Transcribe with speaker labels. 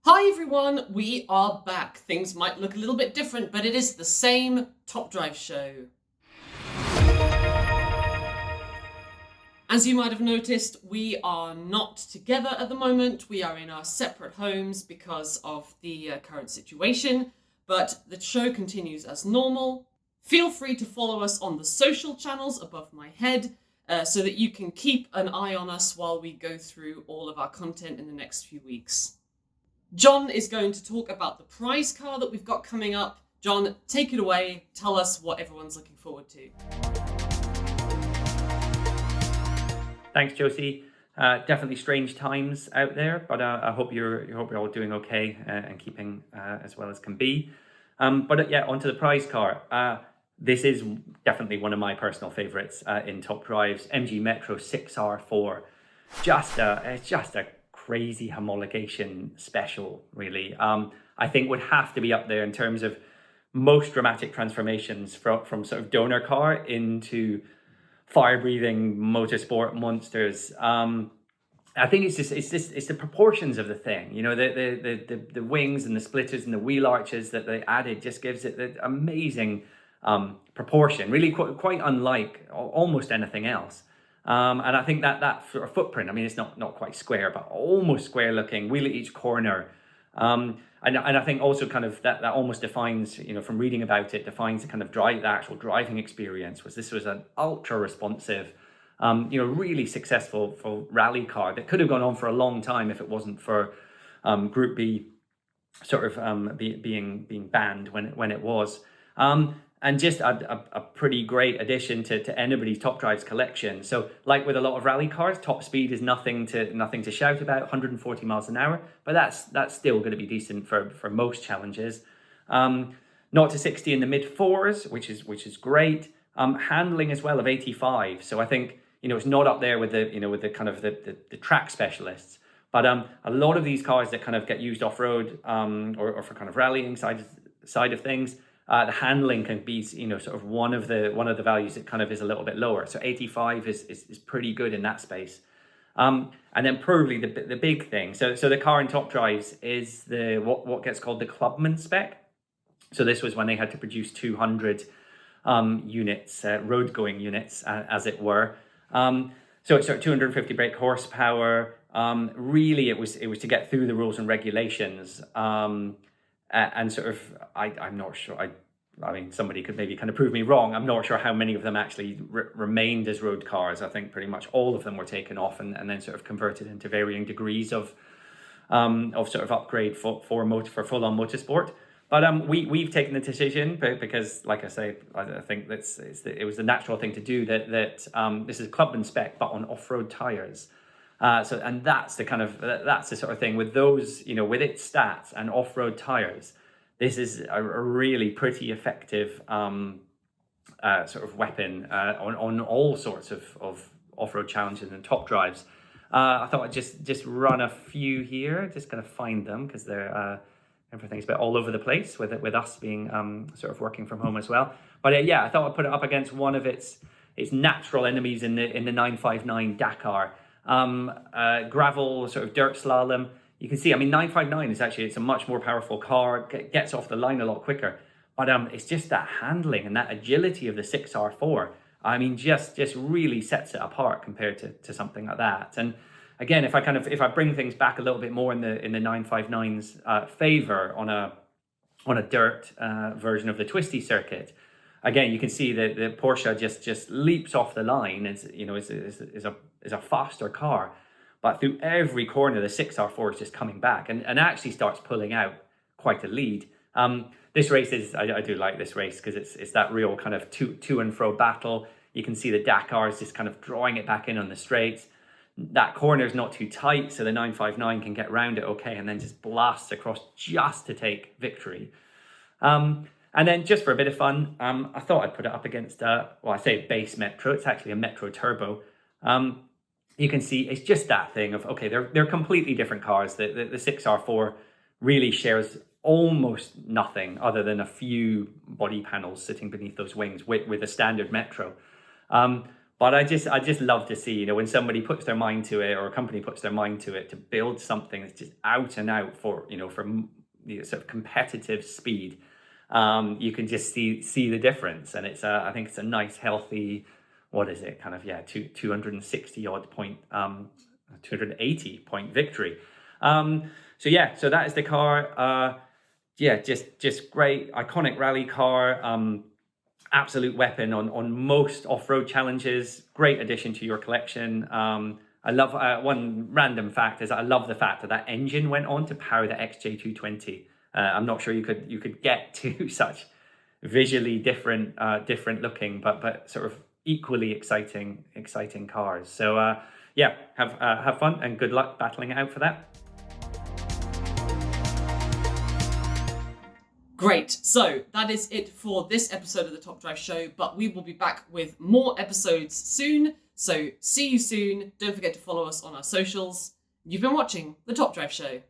Speaker 1: Hi everyone, we are back. Things might look a little bit different, but it is the same Top Drive show. As you might have noticed, we are not together at the moment. We are in our separate homes because of the current situation, but the show continues as normal. Feel free to follow us on the social channels above my head so that you can keep an eye on us while we go through all of our content in the next few weeks. John is going to talk about the prize car that we've got coming up. John, take it away. Tell us what everyone's looking forward to.
Speaker 2: Thanks, Josie. Definitely strange times out there, but I hope you're all doing okay and keeping as well as can be. Yeah, onto the prize car. This is definitely one of my personal favorites in Top Drives. MG Metro 6R4. It's just a crazy homologation special, really. I think would have to be up there in terms of most dramatic transformations from sort of donor car into fire-breathing motorsport monsters. I think it's the proportions of the thing. You know, the wings and the splitters and the wheel arches that they added just gives it the amazing proportion. Really quite unlike almost anything else. And I think that sort of footprint, I mean, it's not quite square, but almost square looking, wheel at each corner. And I think also kind of that almost defines, you know, from reading about it, defines the kind of the actual driving experience. This was an ultra responsive, really successful for rally car that could have gone on for a long time if it wasn't for Group B sort of being banned when it was. And just a pretty great addition to anybody's Top Drives collection. So, like with a lot of rally cars, top speed is nothing to shout about, 140 miles an hour, but that's still going to be decent for most challenges. 0 to 60 in the mid fours, which is great. Handling as well of 85. So I think, you know, it's not up there with the kind of the track specialists, but a lot of these cars that kind of get used off road or for kind of rallying side of things. The handling can be, you know, sort of one of the values that kind of is a little bit lower. So 85 is pretty good in that space. And then probably the big thing. So the car in Top Drives is what gets called the Clubman spec. So this was when they had to produce 200 units, road going units, as it were. So it's sort of 250 brake horsepower. Really, it was to get through the rules and regulations. And sort of, I'm not sure. I mean, somebody could maybe kind of prove me wrong. I'm not sure how many of them actually remained as road cars. I think pretty much all of them were taken off and then sort of converted into varying degrees of sort of upgrade for full-on motorsport. But we've taken the decision because, like I say, I think it was the natural thing to do that this is Clubman spec but on off-road tires. And that's the sort of thing with those, you know, with its stats and off-road tires. This is a really pretty effective sort of weapon on all sorts of off-road challenges and Top Drives. I thought I'd just run a few here, just kind of find them because they're everything's a bit all over the place with us being sort of working from home as well. But yeah, I thought I'd put it up against one of its natural enemies in the 959 Dakar. Gravel sort of dirt slalom. You can see, I mean, 959 it's a much more powerful car, gets off the line a lot quicker, but it's just that handling and that agility of the 6R4. I mean, just really sets it apart compared to something like that. And again, if I bring things back a little bit more in the 959's favor on a dirt version of the twisty circuit. Again, you can see that the Porsche just leaps off the line. It's, you know, is a faster car, but through every corner, the 6R4 is just coming back and actually starts pulling out quite a lead. This race I do like this race because it's that real kind of to and fro battle. You can see the Dakar is just kind of drawing it back in on the straights. That corner is not too tight, so the 959 can get around it okay, and then just blasts across just to take victory. And then just for a bit of fun, I thought I'd put it up against, I say base Metro, it's actually a Metro Turbo. You can see it's just that thing of, okay, they're completely different cars. The 6R4 really shares almost nothing other than a few body panels sitting beneath those wings with a standard Metro. But I just love to see, when somebody puts their mind to it, or a company puts their mind to it, to build something that's just out and out for, sort of competitive speed. You can just see the difference, and I think it's a nice, healthy, what is it, kind of, 260 odd point, 280 point victory. So that is the car. Just great, iconic rally car. Absolute weapon on most off-road challenges. Great addition to your collection. I love one random fact is I love the fact that engine went on to power the XJ220. I'm not sure you could get to such visually different looking, but sort of equally exciting cars. So have fun and good luck battling it out for that.
Speaker 1: Great. So that is it for this episode of the Top Drive Show, but we will be back with more episodes soon. So see you soon. Don't forget to follow us on our socials. You've been watching the Top Drive Show.